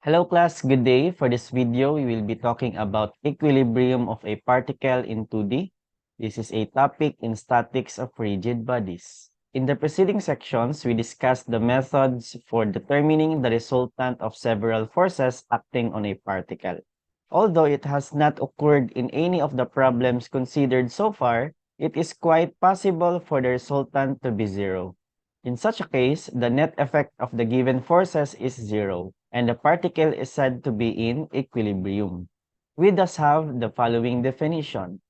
Hello class, good day. For this video, we will be talking about equilibrium of a particle in 2D. This is a topic in statics of rigid bodies. In the preceding sections, we discussed the methods for determining the resultant of several forces acting on a particle. Although it has not occurred in any of the problems considered so far, it is quite possible for the resultant to be zero. In such a case, the net effect of the given forces is zero, and the particle is said to be in equilibrium. We thus have the following definition.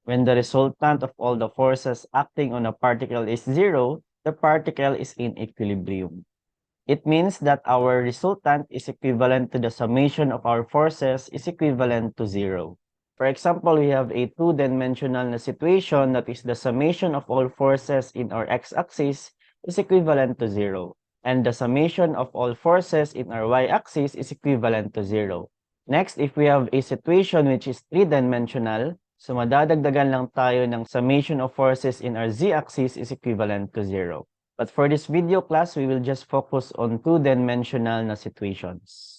When the resultant of all the forces acting on a particle is zero, the particle is in equilibrium. It means that our resultant is equivalent to the summation of our forces is equivalent to zero. For example, we have a two-dimensional situation that is the summation of all forces in our x-axis is equivalent to zero, and the summation of all forces in our y-axis is equivalent to zero. Next, if we have a situation which is three-dimensional, so madadagdagan lang tayo ng summation of forces in our z-axis is equivalent to zero. But for this video class, we will just focus on two-dimensional na situations.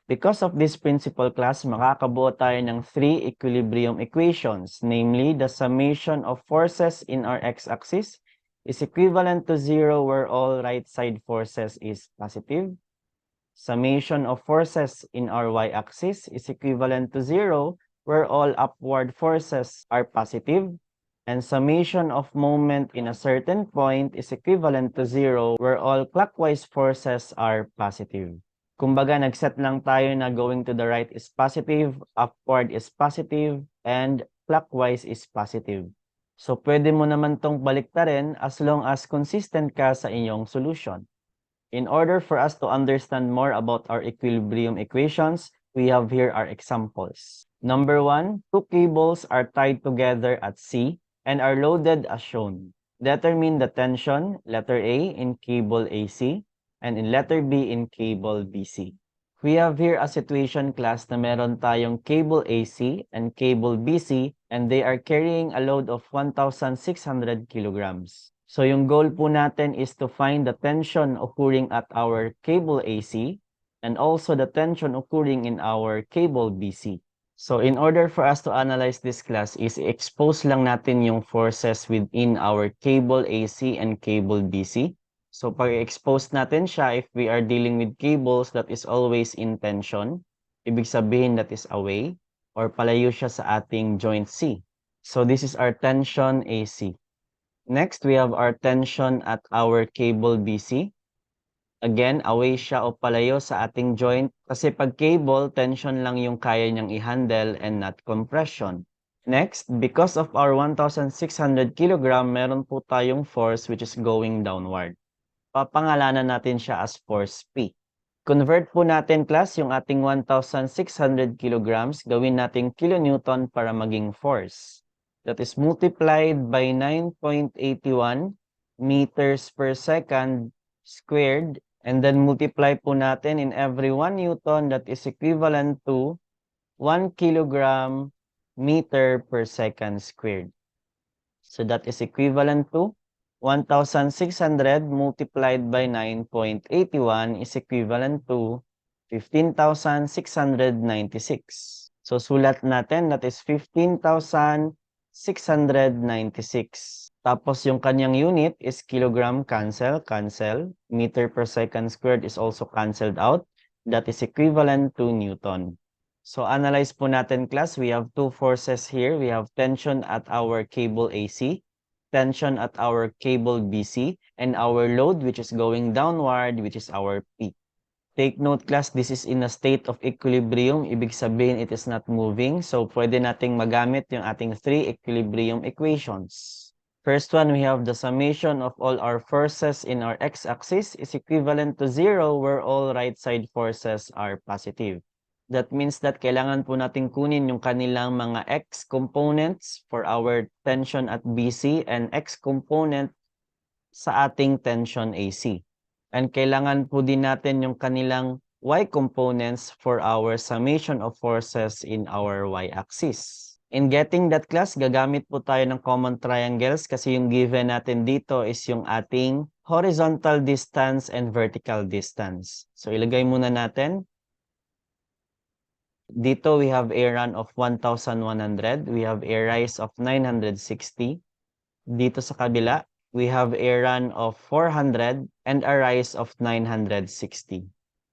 Because of this principle class, makakabuo tayo ng three equilibrium equations, namely the summation of forces in our x-axis is equivalent to zero where all right side forces is positive. Summation of forces in our y-axis is equivalent to zero where all upward forces are positive. And summation of moment in a certain point is equivalent to zero where all clockwise forces are positive. Kumbaga, nag-set lang tayo na going to the right is positive, upward is positive, and clockwise is positive. So, pwede mo naman tong baliktarin as long as consistent ka sa inyong solution. In order for us to understand more about our equilibrium equations, we have here our examples. Number 1, two cables are tied together at C and are loaded as shown. Determine the tension, letter A, in cable AC, and in letter B in cable BC. We have here a situation class na meron tayong cable AC and cable BC and they are carrying a load of 1,600 kilograms. So yung goal po natin is to find the tension occurring at our cable AC and also the tension occurring in our cable BC. So in order for us to analyze this class is expose lang natin yung forces within our cable AC and cable BC. So pag expose natin siya, if we are dealing with cables that is always in tension, ibig sabihin that is away, or palayo siya sa ating joint C. So this is our tension AC. Next, we have our tension at our cable BC. Again, away siya o palayo sa ating joint kasi pag cable, tension lang yung kaya niyang i-handle and not compression. Next, because of our 1,600 kilogram, meron po tayong force which is going downward. Papangalanan natin siya as force P. Convert po natin class yung ating 1,600 kilograms, gawin nating kilonewton para maging force. That is multiplied by 9.81 meters per second squared, and then multiply po natin in every 1 newton that is equivalent to 1 kilogram meter per second squared. So that is equivalent to 1,600 multiplied by 9.81 is equivalent to 15,696. So sulat natin that is 15,696. Tapos yung kanyang unit is kilogram, cancel. Meter per second squared is also cancelled out. That is equivalent to Newton. So analyze po natin class. We have two forces here. We have tension at our cable AC, tension at our cable BC, and our load which is going downward, which is our P. Take note class, this is in a state of equilibrium. Ibig sabihin it is not moving. So pwede nating magamit yung ating three equilibrium equations. First one, we have the summation of all our forces in our x-axis is equivalent to zero where all right side forces are positive. That means that kailangan po natin kunin yung kanilang mga x components for our tension at BC and x component sa ating tension AC. And kailangan po din natin yung kanilang y components for our summation of forces in our y-axis. In getting that class, gagamit po tayo ng common triangles kasi yung given natin dito is yung ating horizontal distance and vertical distance. So ilagay muna natin Dito, we have a run of 1,100. We have a rise of 960. Dito sa kabila, we have a run of 400 and a rise of 960.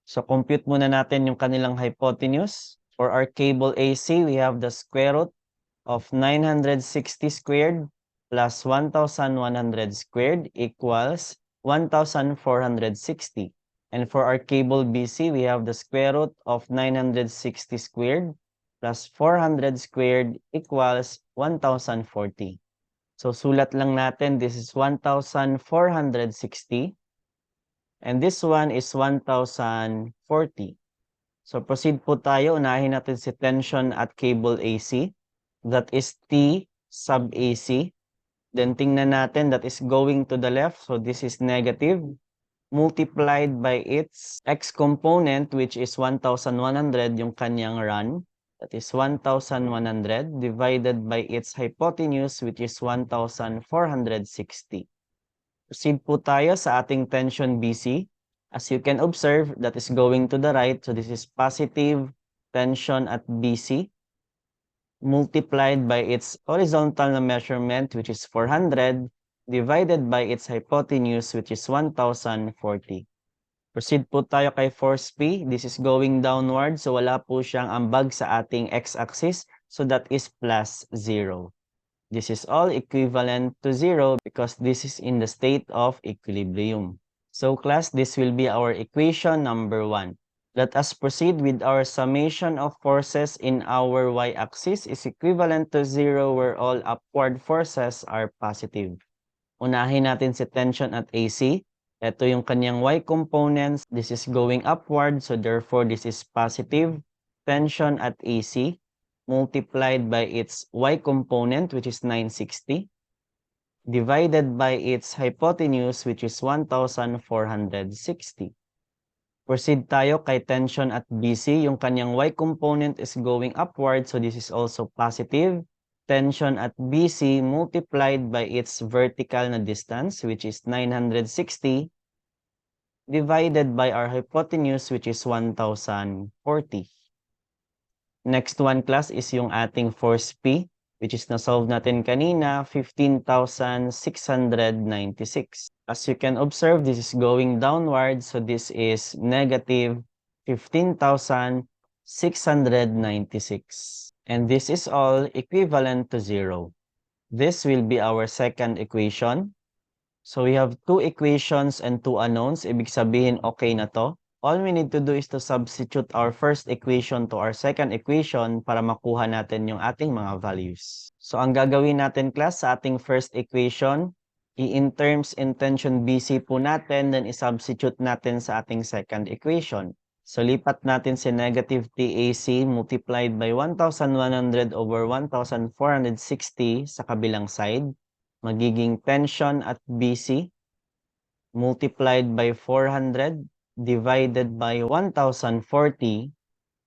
So, compute muna natin yung kanilang hypotenuse. For our cable AC, we have the square root of 960 squared plus 1,100 squared equals 1,460. And for our cable BC, we have the square root of 960 squared plus 400 squared equals 1,040. So, sulat lang natin, this is 1,460. And this one is 1,040. So, proceed po tayo. Unahin natin si tension at cable AC. That is T sub AC. Then, tingnan natin that is going to the left. So, this is negative. Multiplied by its x component, which is 1,100, yung kanyang run. That is 1,100 divided by its hypotenuse, which is 1,460. Proceed po tayo sa ating tension BC. As you can observe, that is going to the right. So this is positive tension at BC multiplied by its horizontal na measurement, which is 400, divided by its hypotenuse, which is 1,040. Proceed po tayo kay force P. This is going downward, so wala po siyang ambag sa ating x-axis. So that is plus 0. This is all equivalent to 0 because this is in the state of equilibrium. So class, this will be our equation number 1. Let us proceed with our summation of forces in our y-axis is equivalent to 0 where all upward forces are positive. Unahin natin si tension at AC. Ito yung kanyang y components. This is going upward, so therefore this is positive tension at AC multiplied by its y component, which is 960, divided by its hypotenuse, which is 1,460. Proceed tayo kay tension at BC. Yung kanyang y component is going upward, so this is also positive. Tension at BC multiplied by its vertical na distance, which is 960, divided by our hypotenuse, which is 1,040. Next one, class, is yung ating force P, which is na-solve natin kanina, 15,696. As you can observe, this is going downward, so this is negative 15,696. And this is all equivalent to 0. This will be our second equation. So we have two equations and two unknowns. Ibig sabihin, okay na to. All we need to do is to substitute our first equation to our second equation para makuha natin yung ating mga values. So ang gagawin natin, class, sa ating first equation, in terms in tension BC po natin, then i-substitute natin sa ating second equation. So lipat natin si negative TAC multiplied by 1,100 over 1,460 sa kabilang side. Magiging tension at BC multiplied by 400 divided by 1,040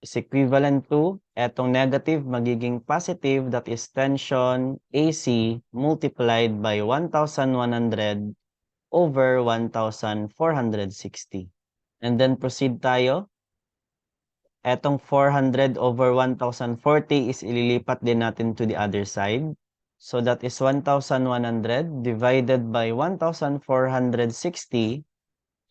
is equivalent to etong negative magiging positive, that is tension AC multiplied by 1,100 over 1,460. And then proceed tayo. Etong 400 over 1,040 is ililipat din natin to the other side. So that is 1,100 divided by 1,460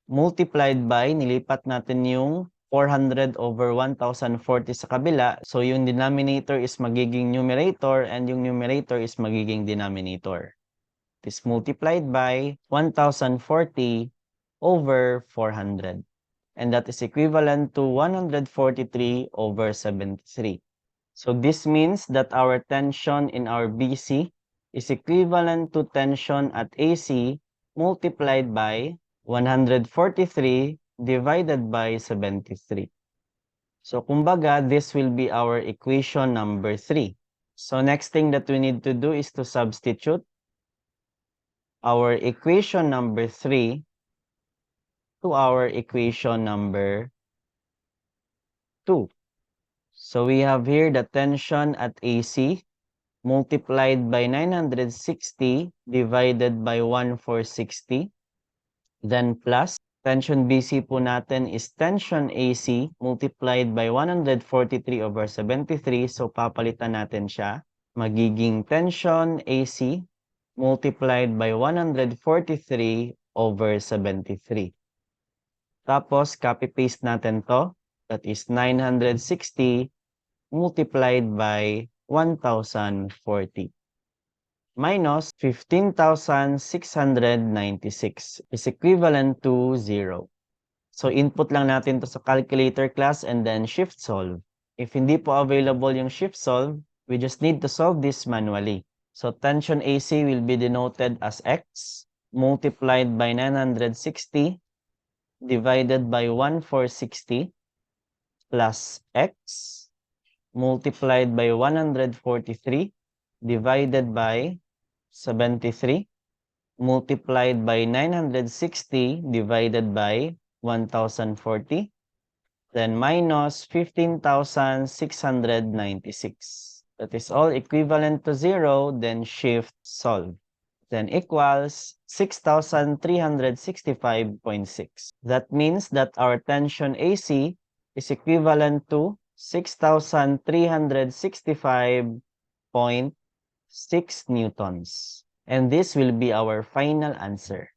multiplied by, nilipat natin yung 400 over 1,040 sa kabila. So yung denominator is magiging numerator and yung numerator is magiging denominator. It is multiplied by 1,040 over 400. And that is equivalent to 143 over 73. So this means that our tension in our BC is equivalent to tension at AC multiplied by 143 divided by 73. So kumbaga, this will be our equation number 3. So next thing that we need to do is to substitute our equation number 3 to our equation number 2. So we have here the tension at AC multiplied by 960 divided by 1,460. Then plus Tension BC po natin is tension AC multiplied by 143 over 73. So, papalitan natin siya. Magiging tension AC multiplied by 143 over 73. Tapos, copy-paste natin to. That is 960 multiplied by 1,040. Minus 15,696 is equivalent to 0. So, input lang natin to sa calculator class and then shift solve. If hindi po available yung shift solve, we just need to solve this manually. So, tension AC will be denoted as X multiplied by 960 divided by 1,460 plus X multiplied by 143 divided by 73 multiplied by 960 divided by 1,040, then minus 15,696. That is all equivalent to 0, then shift solve. Then equals 6,365.6. That means that our tension AC is equivalent to 6,365.6 newtons. And this will be our final answer.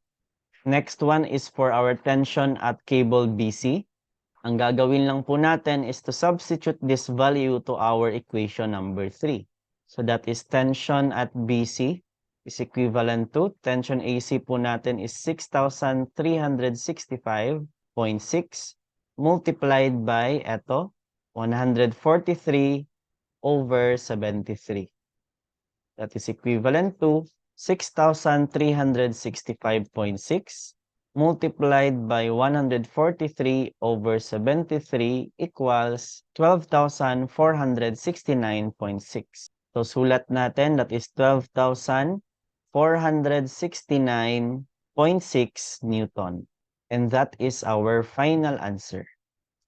Next one is for our tension at cable BC. Ang gagawin lang po natin is to substitute this value to our equation number 3. So that is tension at BC is equivalent to, tension AC po natin is 6,365.6 multiplied by, eto, 143 over 73. That is equivalent to 6,365.6 multiplied by 143 over 73 equals 12,469.6. So, sulat natin, that is 12,469.6 Newton. And that is our final answer.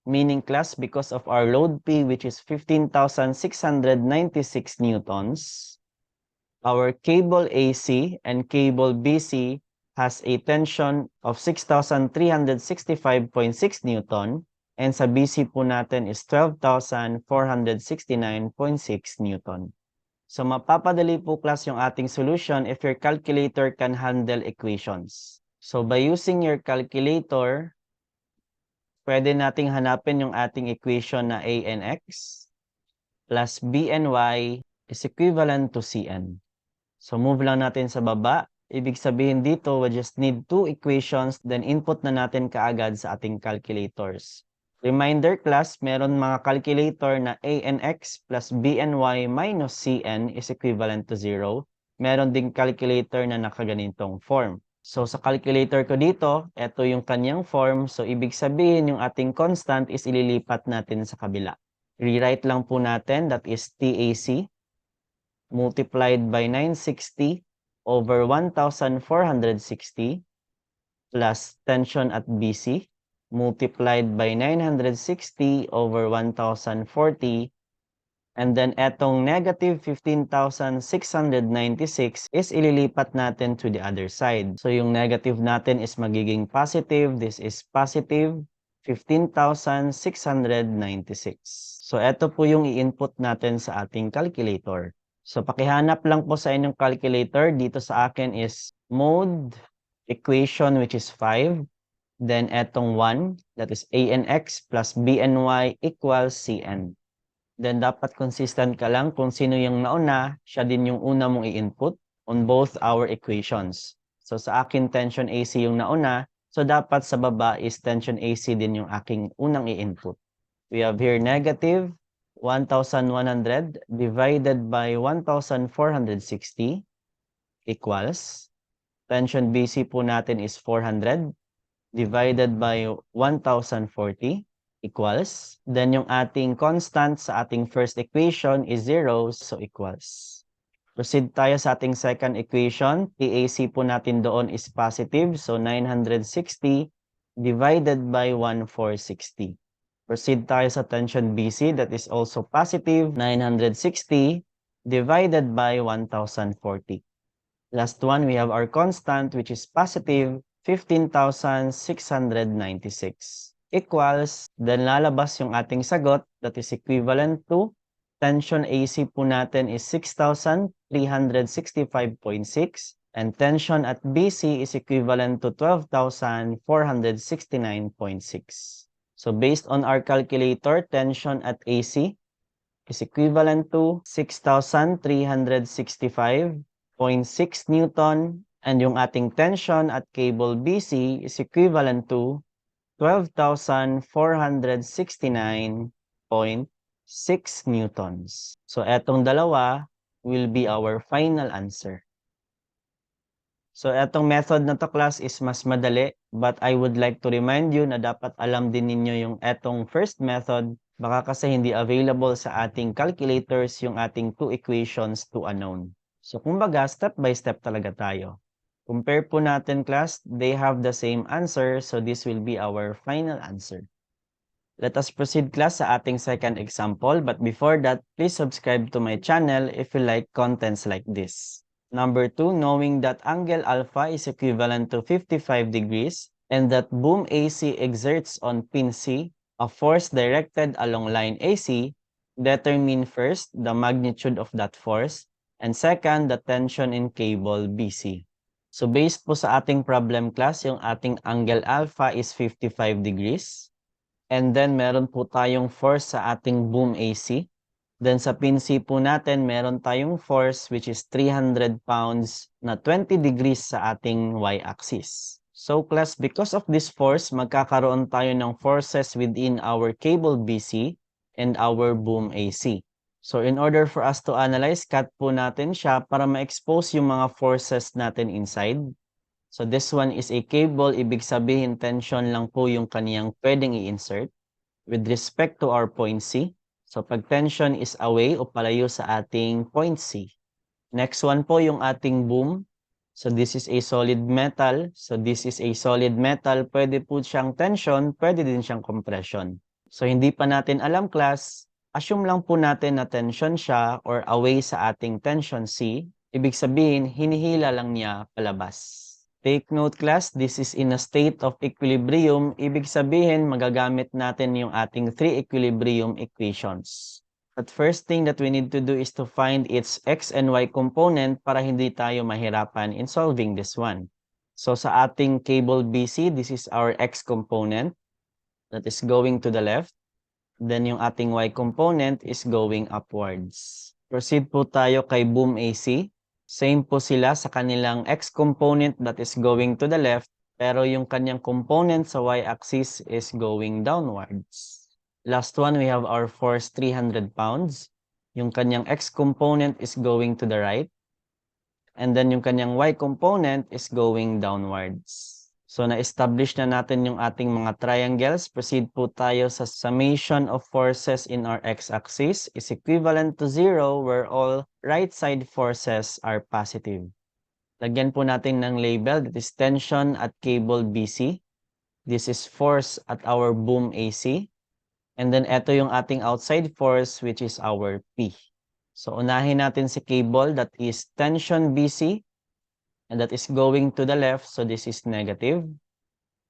Meaning, class, because of our load P, which is 15,696 Newtons, our cable AC and cable BC has a tension of 6,365.6 Newton, and sa BC po natin is 12,469.6 Newton. So, mapapadali po, class, yung ating solution if your calculator can handle equations. So, by using your calculator, pwede nating hanapin yung ating equation na A and X plus B and Y is equivalent to Cn. So, move lang natin sa baba. Ibig sabihin dito, we just need two equations, then input na natin kaagad sa ating calculators. Reminder, class, meron mga calculator na A and X plus B and Y minus Cn is equivalent to 0. Meron ding calculator na nakaganitong form. So, sa calculator ko dito, ito yung kanyang form. So, ibig sabihin, yung ating constant is ililipat natin sa kabila. Rewrite lang po natin, that is TAC multiplied by 960 over 1,460 plus tension at BC multiplied by 960 over 1,040, and then etong negative 15,696 is ililipat natin to the other side. So yung negative natin is magiging positive. This is positive 15,696. So eto po yung i-input natin sa ating calculator. So pakihanap lang po sa inyong calculator. Dito sa akin is mode equation, which is 5. Then etong 1, that is A and X plus B and Y equals Cn. Then dapat consistent ka lang kung sino yung nauna, siya din yung una mong i-input on both our equations. So sa akin tension AC yung nauna, so dapat sa baba is tension AC din yung aking unang i-input. We have here negative 1,100 divided by 1,460 equals, tension BC po natin is 400 divided by 1,040 equals, then yung ating constant sa ating first equation is 0, so equals. Proceed tayo sa ating second equation. TAC po natin doon is positive, so 960 divided by 1,460. Proceed tayo sa tension BC, that is also positive, 960 divided by 1,040. Last one, we have our constant, which is positive, 15,696 equals, then lalabas yung ating sagot that is equivalent to tension AC po natin is 6,365.6 and tension at BC is equivalent to 12,469.6. So based on our calculator, tension at AC is equivalent to 6,365.6 Newton and yung ating tension at cable BC is equivalent to 12,469.6 newtons. So etong dalawa will be our final answer. So etong method na to class is mas madali, but I would like to remind you na dapat alam din ninyo yung etong first method, baka kasi hindi available sa ating calculators yung ating two equations to unknown. So kumbaga, step by step talaga tayo. Compare po natin class, they have the same answer, so this will be our final answer. Let us proceed class sa ating second example, but before that, please subscribe to my channel if you like contents like this. Number 2, knowing that angle alpha is equivalent to 55 degrees and that boom AC exerts on pin C a force directed along line AC, determine first the magnitude of that force and second the tension in cable BC. So based po sa ating problem class, yung ating angle alpha is 55 degrees. And then meron po tayong force sa ating boom AC. Then sa pin C po natin, meron tayong force which is 300 pounds na 20 degrees sa ating y-axis. So class, because of this force, magkakaroon tayo ng forces within our cable BC and our boom AC. So in order for us to analyze, cut po natin siya para ma-expose yung mga forces natin inside. So this one is a cable, ibig sabihin tension lang po yung kaniyang pwedeng i-insert. With respect to our point C, so pag tension is away o palayo sa ating point C. Next one po yung ating boom. So this is a solid metal. So this is a solid metal. Pwede po siyang tension, pwede din siyang compression. So hindi pa natin alam class, assume lang po natin na tension siya or away sa ating tension C. Ibig sabihin, hinihila lang niya palabas. Take note class, this is in a state of equilibrium. Ibig sabihin, magagamit natin yung ating three equilibrium equations. But first thing that we need to do is to find its x and y component para hindi tayo mahirapan in solving this one. So sa ating cable BC, this is our x component that is going to the left. Then yung ating y component is going upwards. Proceed po tayo kay boom AC. Same po sila sa kanilang x component that is going to the left, pero yung kanyang component sa y-axis is going downwards. Last one, we have our force 300 pounds. Yung kanyang x component is going to the right. And then yung kanyang y component is going downwards. So na-establish na natin yung ating mga triangles. Proceed po tayo sa summation of forces in our x-axis is equivalent to 0 where all right side forces are positive. Lagyan po natin ng label, that is tension at cable BC. This is force at our boom AC. And then ito yung ating outside force which is our P. So unahin natin si cable, that is tension BC. And that is going to the left, so this is negative.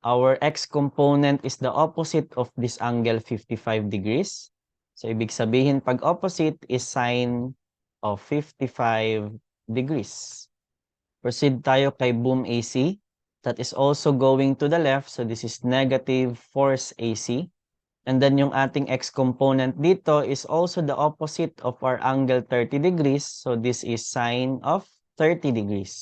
Our x component is the opposite of this angle 55 degrees. So ibig sabihin, pag opposite is sine of 55 degrees. Proceed tayo kay boom AC. That is also going to the left, so this is negative force AC. And then yung ating x component dito is also the opposite of our angle 30 degrees, so this is sine of 30 degrees.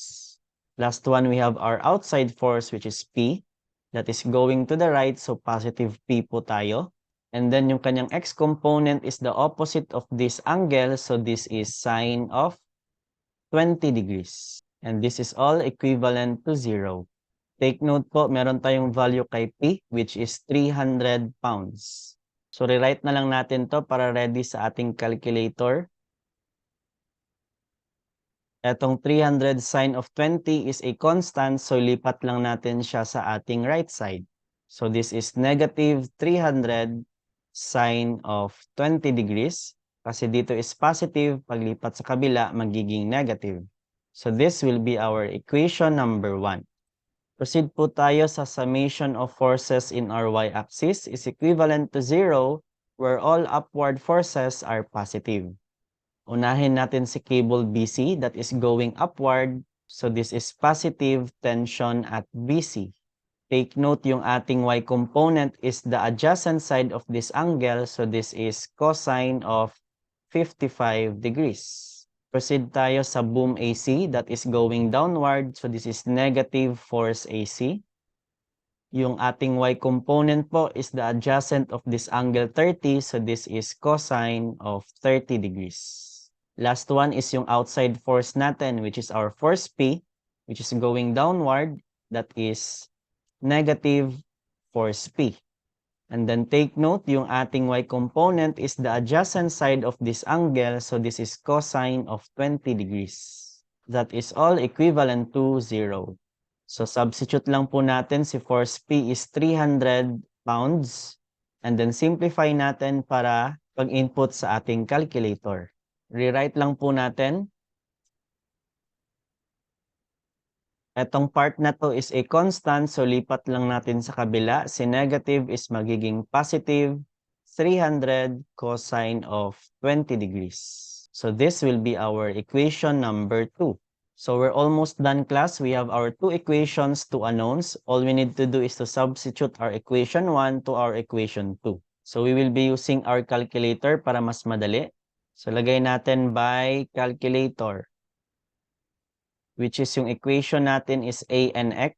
Last one, we have our outside force, which is P. That is going to the right, so positive P po tayo. And then yung kanyang x component is the opposite of this angle, so this is sine of 20 degrees. And this is all equivalent to 0. Take note po, meron tayong value kay P, which is 300 pounds. So rewrite na lang natin to para ready sa ating calculator. Etong 300 sine of 20 is a constant, so lipat lang natin siya sa ating right side. So this is negative 300 sine of 20 degrees. Kasi dito is positive, paglipat sa kabila, magiging negative. So this will be our equation number 1. Proceed po tayo sa summation of forces in our y-axis is equivalent to 0 where all upward forces are positive. Unahin natin si cable BC that is going upward. So this is positive tension at BC. Take note yung ating y component is the adjacent side of this angle. So this is cosine of 55 degrees. Proceed tayo sa boom AC that is going downward. So this is negative force AC. Yung ating y component po is the adjacent of this angle 30. So this is cosine of 30 degrees. Last one is yung outside force natin, which is our force P, which is going downward. That is negative force P. And then take note, yung ating y component is the adjacent side of this angle. So this is cosine of 20 degrees. That is all equivalent to 0. So substitute lang po natin si force P is 300 pounds. And then simplify natin para pag-input sa ating calculator. Rewrite lang po natin. Etong part na to is a constant, so lipat lang natin sa kabila. Si negative is magiging positive 300 cosine of 20 degrees. So this will be our equation number 2. So we're almost done, class. We have our two equations, two unknowns. All we need to do is to substitute our equation 1 to our equation 2. So we will be using our calculator para mas madali. So lagay natin by calculator, which is yung equation natin is a n x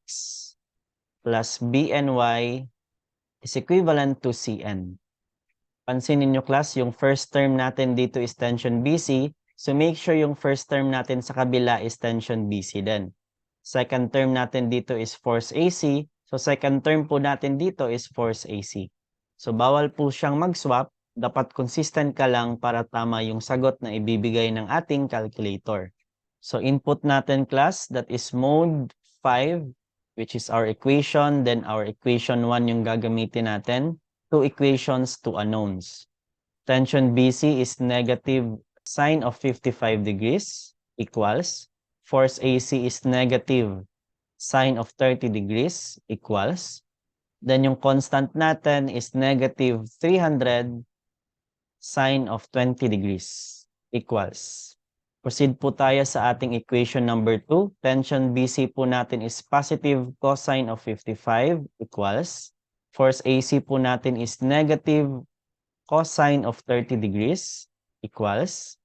plus b n y is equivalent to cn. Pansinin nyo, class, yung first term natin dito is tension BC. So make sure yung first term natin sa kabila is tension BC din. Second term natin dito is force AC. So second term po natin dito is force AC. So bawal po siyang mag-swap. Dapat consistent ka lang para tama yung sagot na ibibigay ng ating calculator. So input natin, class, that is mode 5, which is our equation. Then our equation 1 yung gagamitin natin. Two equations, two unknowns. Tension BC is negative sine of 55 degrees equals. Force AC is negative sine of 30 degrees equals. Then yung constant natin is negative 300 sine of 20 degrees equals. Proceed po tayo sa ating equation number 2. Tension BC po natin is positive cosine of 55 equals. Force AC po natin is negative cosine of 30 degrees equals.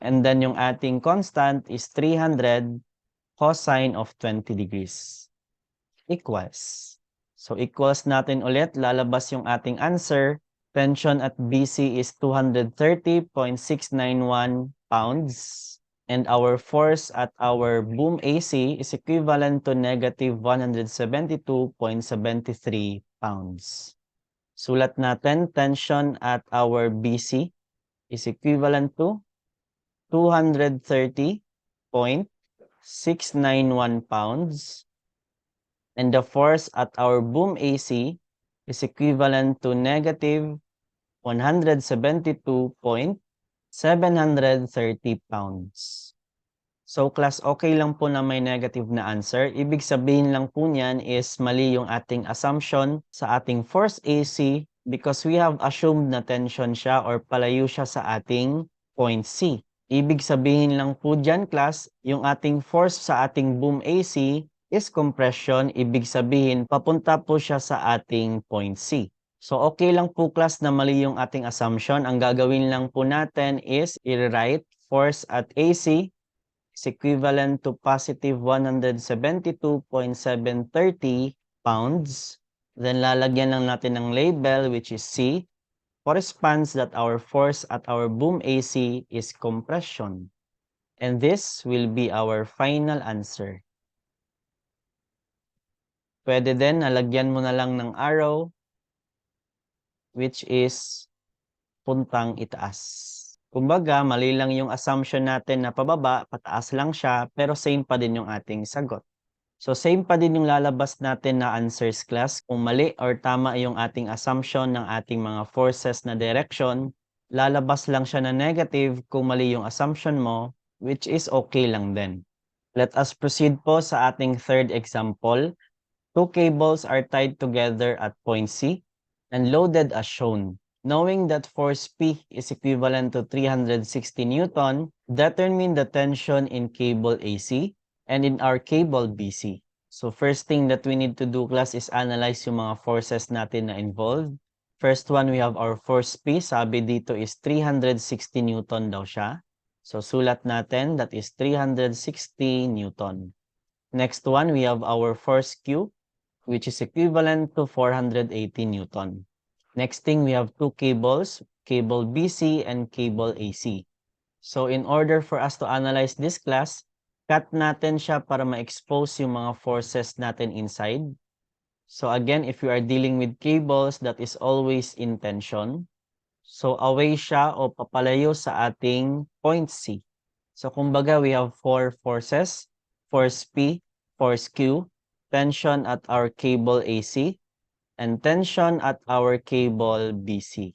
And then yung ating constant is 300 cosine of 20 degrees equals. So equals natin ulit, lalabas yung ating answer. Tension at BC is 230.691 pounds. And our force at our boom AC is equivalent to negative 172.73 pounds. Sulat natin, tension at our BC is equivalent to 230.691 pounds. And the force at our boom AC is equivalent to negative 172.730 pounds. So class, okay lang po na may negative na answer. Ibig sabihin lang po niyan is mali yung ating assumption sa ating force AC because we have assumed na tension siya or palayo siya sa ating point C. Ibig sabihin lang po dyan, class, yung ating force sa ating boom AC is compression. Ibig sabihin, papunta po siya sa ating point C. So okay lang po, class, na mali yung ating assumption. Ang gagawin lang po natin is i-write force at AC is equivalent to positive 172.730 pounds. Then lalagyan lang natin ng label which is C. Corresponds that our force at our boom AC is compression. And this will be our final answer. Pwede din, nalagyan mo na lang ng arrow which is puntang itaas. Kumbaga, mali lang yung assumption natin na pababa, pataas lang siya, pero same pa din yung ating sagot. So same pa din yung lalabas natin na answers, class. Kung mali or tama yung ating assumption ng ating mga forces na direction, lalabas lang siya na negative kung mali yung assumption mo, which is okay lang din. Let us proceed po sa ating third example. Two cables are tied together at point C and loaded as shown. Knowing that force P is equivalent to 360 Newton, determine the tension in cable AC and in our cable BC. So first thing that we need to do, class, is analyze yung mga forces natin na involved. First one, we have our force P. Sabi dito is 360 Newton daw siya. So sulat natin, that is 360 Newton. Next one, we have our force Q, which is equivalent to 480 Newton. Next thing, we have two cables, cable BC and cable AC. So in order for us to analyze this, class, cut natin siya para ma-expose yung mga forces natin inside. So again, if you are dealing with cables, that is always in tension. So away siya o papalayo sa ating point C. So kumbaga, we have four forces: force P, force Q, tension at our cable AC, and tension at our cable BC.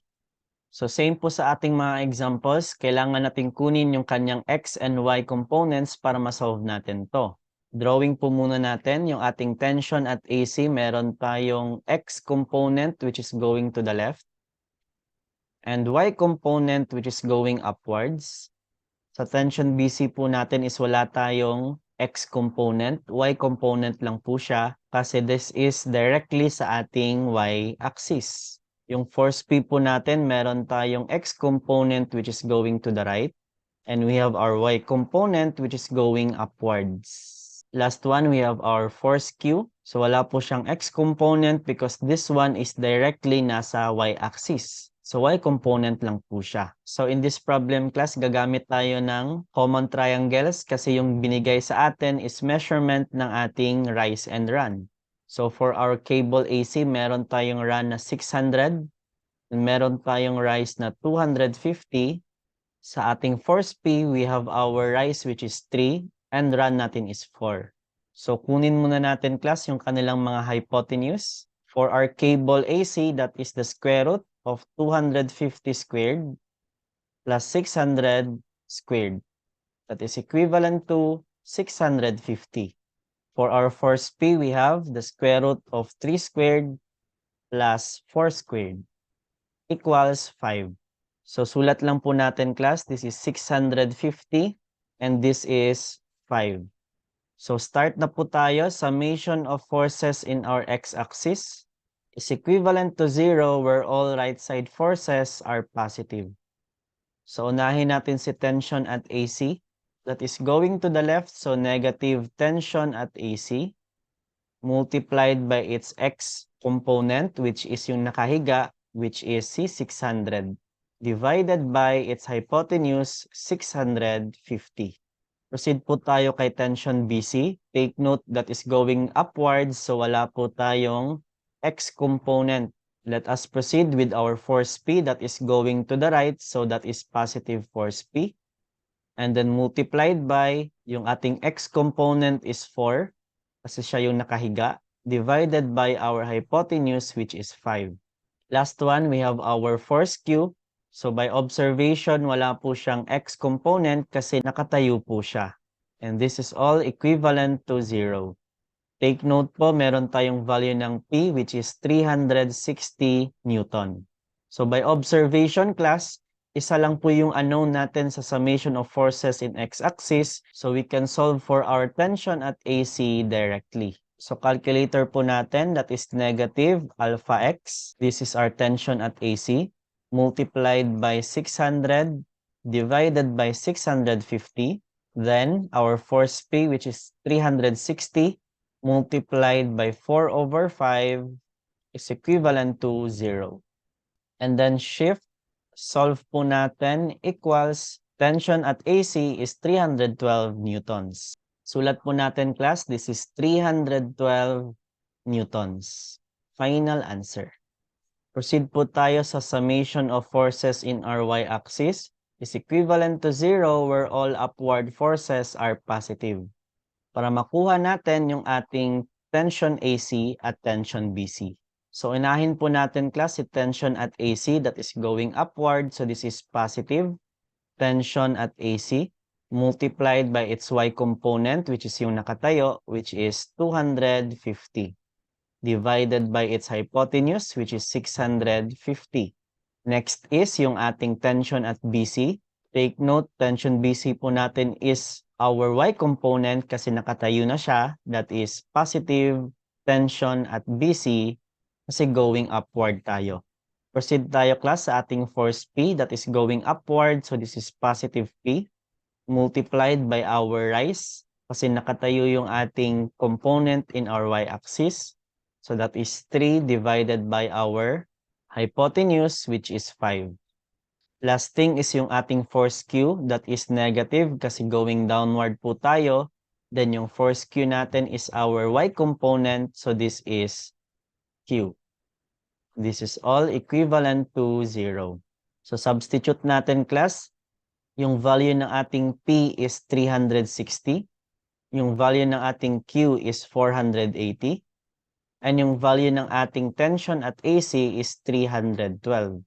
So same po sa ating mga examples, kailangan natin kunin yung kanyang X and Y components para ma-solve natin to. Drawing po muna natin yung ating tension at AC. Meron tayong X component which is going to the left and Y component which is going upwards. Sa tension BC po natin is wala tayong X component, Y component lang po siya kasi this is directly sa ating Y axis. Yung force P po natin, meron tayong X component which is going to the right and we have our Y component which is going upwards. Last one, we have our force Q. So wala po siyang X component because this one is directly nasa Y axis. So Y component lang po siya. So in this problem, class, gagamit tayo ng common triangles kasi yung binigay sa atin is measurement ng ating rise and run. So for our cable AC, meron tayong run na 600 and meron tayong rise na 250. Sa ating force P, we have our rise which is 3 and run natin is 4. So kunin muna natin, class, yung kanilang mga hypotenuse. For our cable AC, that is the square root of 250 squared plus 600 squared. That is equivalent to 650. For our force P, we have the square root of 3 squared plus 4 squared equals 5. So sulat lang po natin, class, this is 650 and this is 5. So start na po tayo. Summation of forces in our x-axis is equivalent to 0 where all right side forces are positive. So unahin natin si tension at AC. That is going to the left, so negative tension at AC multiplied by its x component, which is yung nakahiga, which is C600, divided by its hypotenuse, 650. Proceed po tayo kay tension BC. Take note that is going upwards, so wala po tayong X component. Let us proceed with our force P that is going to the right, so that is positive force P. And then multiplied by, yung ating X component is 4, kasi siya yung nakahiga, divided by our hypotenuse which is 5. Last one, we have our force Q. So by observation, wala po siyang X component kasi nakatayo po siya. And this is all equivalent to 0. Take note po, meron tayong value ng P which is 360 Newton. So by observation, class, isa lang po yung unknown natin sa summation of forces in x-axis. So we can solve for our tension at AC directly. So calculator po natin, that is negative alpha x. This is our tension at AC. Multiplied by 600 divided by 650. Then our force P which is 360 multiplied by 4 over 5 is equivalent to 0. And then shift, solve po natin, equals tension at AC is 312 newtons. Sulat po natin, class, this is 312 newtons. Final answer. Proceed po tayo sa summation of forces in our y-axis is equivalent to 0 where all upward forces are positive. Para makuha natin yung ating tension AC at tension BC. So inahin po natin, class, si tension at AC that is going upward. So this is positive tension at AC multiplied by its y component, which is yung nakatayo, which is 250, divided by its hypotenuse, which is 650. Next is yung ating tension at BC. Take note, tension BC po natin is our y component kasi nakatayo na siya. That is positive tension at BC kasi going upward tayo. Proceed tayo class sa ating force P that is going upward. So this is positive P multiplied by our rise kasi nakatayo yung ating component in our y-axis. So that is 3 divided by our hypotenuse, which is 5. Last thing is yung ating force Q that is negative kasi going downward po tayo. Then yung force Q natin is our y component. So this is Q. This is all equivalent to 0. So substitute natin class. Yung value ng ating P is 360. Yung value ng ating Q is 480. And yung value ng ating tension at AC is 312.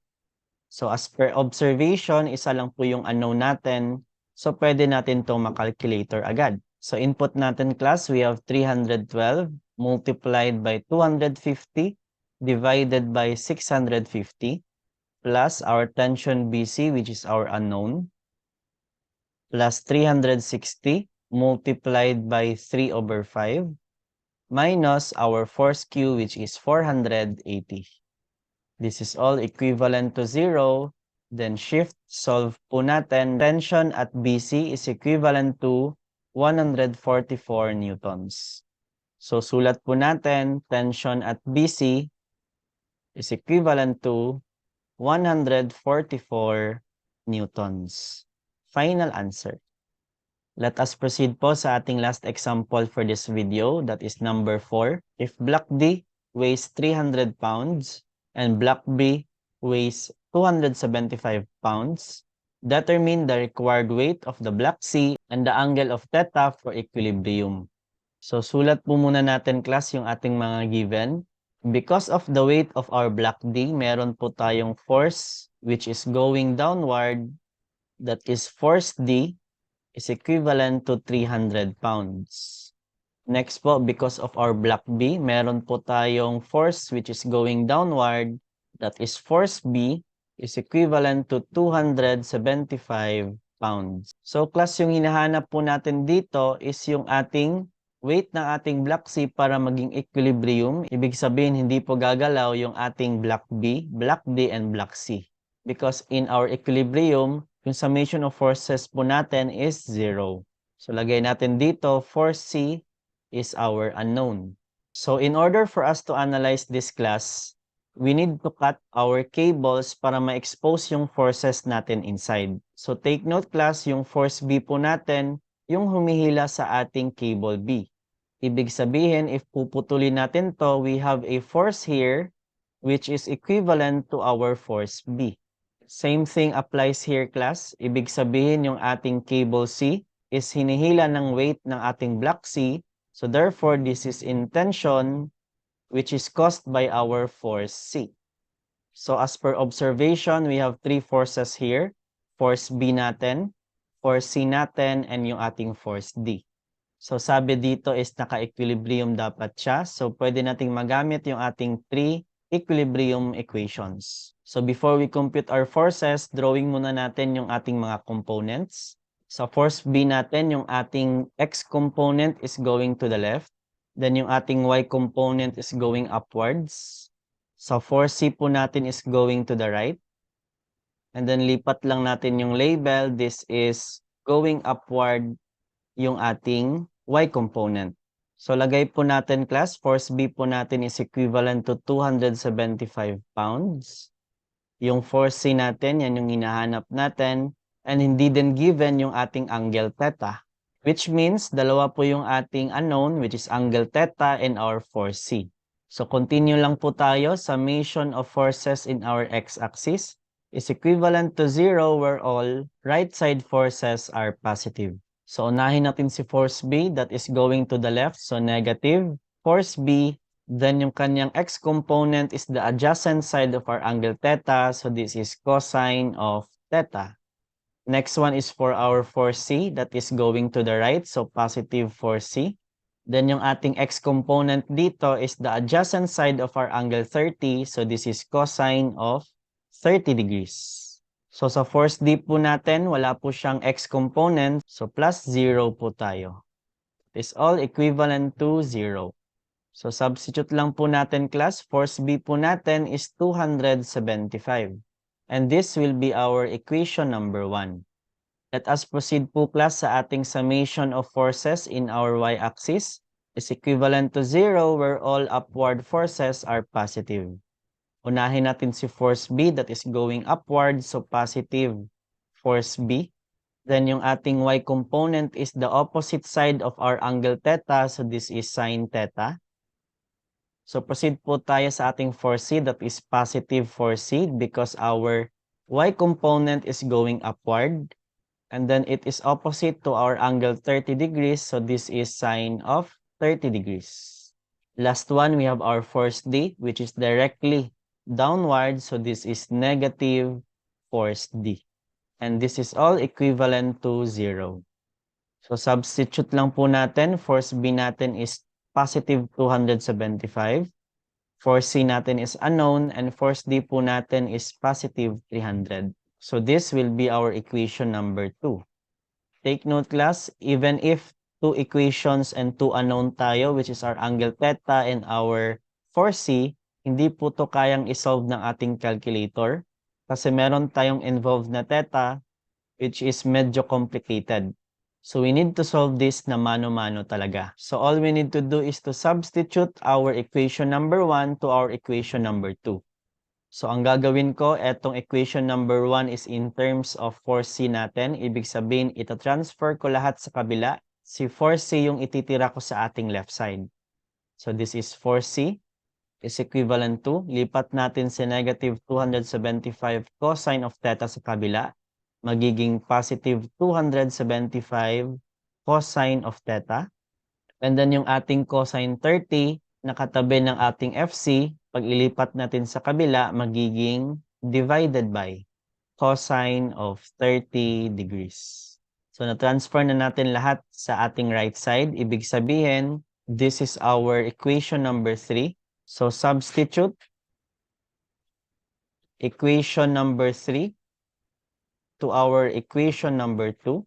So as per observation, isa lang po yung unknown natin. So pwede natin itong makalculator agad. So input natin class, we have 312 multiplied by 250 divided by 650 plus our tension BC, which is our unknown, plus 360 multiplied by 3/5 minus our force Q, which is 480. This is all equivalent to 0. Then shift, solve po natin. Tension at BC is equivalent to 144 newtons. So sulat po natin, tension at BC is equivalent to 144 newtons. Final answer. Let us proceed po sa ating last example for this video, that is number 4. If block D weighs 300 pounds and block B weighs 275 pounds, determine the required weight of the block C and the angle of theta for equilibrium. So sulat po muna natin class yung ating mga given. Because of the weight of our block D, meron po tayong force which is going downward, that is force D is equivalent to 300 pounds. Next po, because of our block B, meron po tayong force which is going downward, that is force B is equivalent to 275 pounds. So class, yung hinahanap po natin dito is yung ating weight ng ating block C para maging equilibrium. Ibig sabihin, hindi po gagalaw yung ating block B, block D, and block C. Because in our equilibrium, yung summation of forces po natin is 0. So lagay natin dito, force C is our unknown. So in order for us to analyze this class, we need to cut our cables para ma-expose yung forces natin inside. So take note class, yung force B po natin, yung humihila sa ating cable B. Ibig sabihin, if puputulin natin to, we have a force here which is equivalent to our force B. Same thing applies here class. Ibig sabihin yung ating cable C is hinihila ng weight ng ating block C. So therefore, this is in tension which is caused by our force C. So as per observation, we have three forces here. Force B natin, force C natin, and yung ating force D. So sabi dito is naka-equilibrium dapat siya. So pwede nating magamit yung ating three equilibrium equations. So before we compute our forces, drawing muna natin yung ating mga components. Sa force B natin, yung ating X component is going to the left. Then yung ating Y component is going upwards. Sa force C po natin is going to the right. And then lipat lang natin yung label. This is going upward yung ating Y component. So lagay po natin class, force B po natin is equivalent to 275 pounds. Yung force C natin, yan yung hinahanap natin. And hindi din given yung ating angle theta. Which means, dalawa po yung ating unknown, which is angle theta and our force C. So continue lang po tayo. Summation of forces in our x-axis is equivalent to 0 where all right side forces are positive. So unahin natin si force B that is going to the left. So negative force B. Then yung kanyang X component is the adjacent side of our angle theta. So this is cosine of theta. Next one is for our 4C that is going to the right, so positive 4C. Then yung ating x component dito is the adjacent side of our angle 30, so this is cosine of 30 degrees. So sa force D po natin, wala po siyang x component, so plus 0 po tayo. It is all equivalent to 0. So substitute lang po natin class, force B po natin is 275. And this will be our equation number 1. Let us proceed po class sa ating summation of forces in our y-axis is equivalent to 0 where all upward forces are positive. Unahin natin si force B that is going upward, so positive force B. Then yung ating y component is the opposite side of our angle theta, so this is sine theta. So proceed po tayo sa ating 4C that is positive 4C because our y component is going upward. And then it is opposite to our angle 30 degrees, so this is sine of 30 degrees. Last one, we have our force D, which is directly downward, so this is negative force D. And this is all equivalent to 0. So substitute lang po natin, force B natin is positive 275. Force C natin is unknown, and force D po natin is positive 300. So this will be our equation number 2. Take note class, even if 2 equations and 2 unknown tayo, which is our angle theta and our force C, hindi po to kayang isolve ng ating calculator kasi meron tayong involved na theta which is medyo complicated. So we need to solve this na mano-mano talaga. So all we need to do is to substitute our equation number 1 to our equation number 2. So ang gagawin ko, etong equation number 1 is in terms of force C natin. Ibig sabihin, ita-transfer ko lahat sa kabila. Si force C yung ititira ko sa ating left side. So this is force C is equivalent to, lipat natin si negative 275 cosine of theta sa kabila. Magiging positive 275 cosine of theta. And then yung ating cosine 30, nakatabi ng ating FC, pag ilipat natin sa kabila, magiging divided by cosine of 30 degrees. So na-transfer na natin lahat sa ating right side. Ibig sabihin, this is our equation number 3. So substitute equation number 3 to our equation number 2.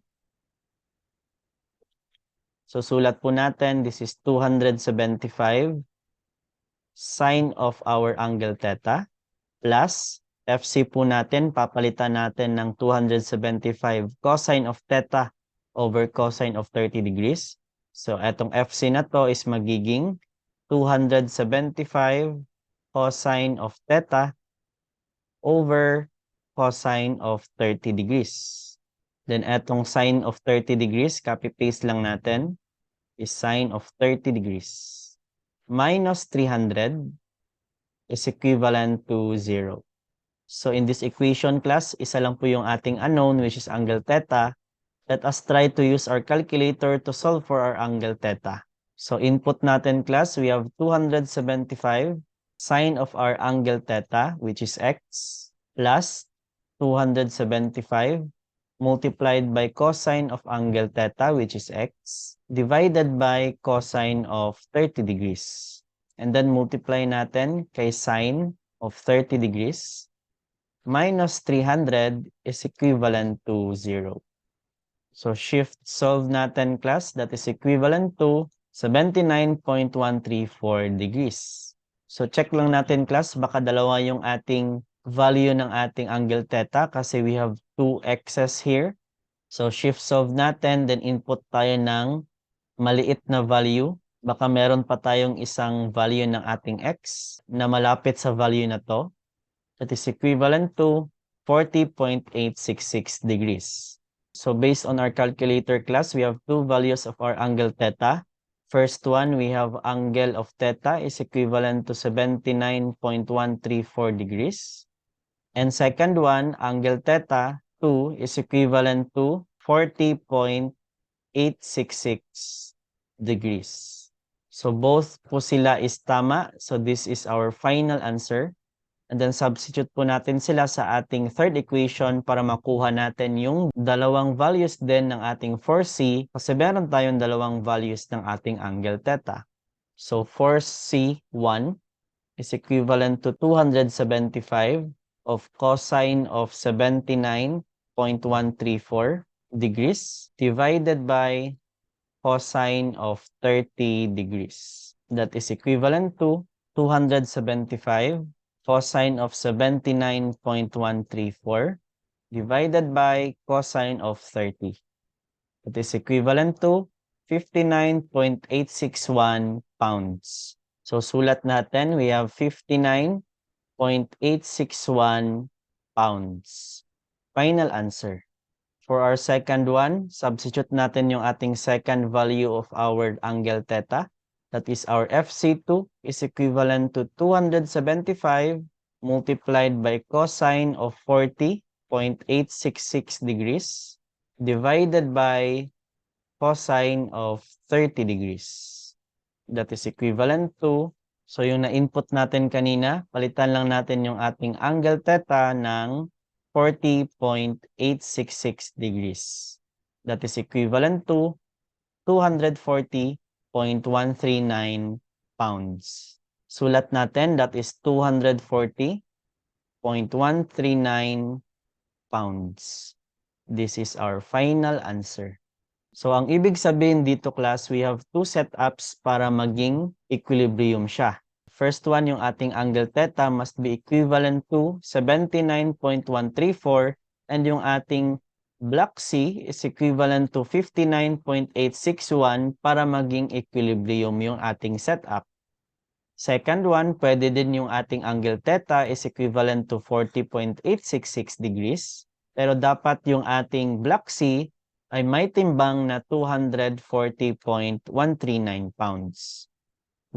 So sulat po natin, this is 275 sine of our angle theta plus FC po natin, papalitan natin ng 275 cosine of theta over cosine of 30 degrees. So etong FC na to is magiging 275 cosine of theta over cosine of 30 degrees. Then etong sine of 30 degrees, copy-paste lang natin, is sine of 30 degrees. Minus 300 is equivalent to 0. So in this equation class, isa lang po yung ating unknown which is angle theta. Let us try to use our calculator to solve for our angle theta. So input natin class, we have 275 sine of our angle theta which is x plus 275 multiplied by cosine of angle theta which is x divided by cosine of 30 degrees. And then multiply natin kay sine of 30 degrees minus 300 is equivalent to 0. So shift solve natin class, that is equivalent to 79.134 degrees. So check lang natin class, baka dalawa yung ating value ng ating angle theta kasi we have 2 x's here. So shift solve natin, then input tayo ng maliit na value. Baka meron pa tayong isang value ng ating x na malapit sa value na to. That is equivalent to 40.866 degrees. So based on our calculator class, we have 2 values of our angle theta. First one, we have angle of theta is equivalent to 79.134 degrees. And second one, angle theta 2 is equivalent to 40.866 degrees. So both po sila is tama. So this is our final answer. And then substitute po natin sila sa ating third equation para makuha natin yung dalawang values din ng ating 4C kasi meron tayong dalawang values ng ating angle theta. So 4C1 is equivalent to 275 of cosine of 79.134 degrees divided by cosine of 30 degrees. That is equivalent to 275 cosine of 79.134 divided by cosine of 30. It is equivalent to 59.861 pounds. So sulat natin, we have 59.861 pounds. Final answer. For our second one, substitute natin yung ating second value of our angle theta. That is our FC2 is equivalent to 275 multiplied by cosine of 40.866 degrees divided by cosine of 30 degrees. That is equivalent to, so yung na-input natin kanina, palitan lang natin yung ating angle theta ng 40.866 degrees. That is equivalent to 240.139 pounds. Sulat natin, that is 240.139 pounds. This is our final answer. So, ang ibig sabihin dito, class, we have two setups para maging equilibrium siya. First one, yung ating angle theta must be equivalent to 79.134 and yung ating block C is equivalent to 59.861 para maging equilibrium yung ating setup. Second one, pwede din yung ating angle theta is equivalent to 40.866 degrees. Pero dapat yung ating block C ay may timbang na 240.139 pounds.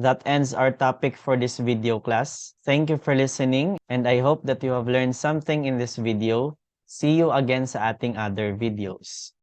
That ends our topic for this video, class. Thank you for listening, and I hope that you have learned something in this video. See you again sa ating other videos.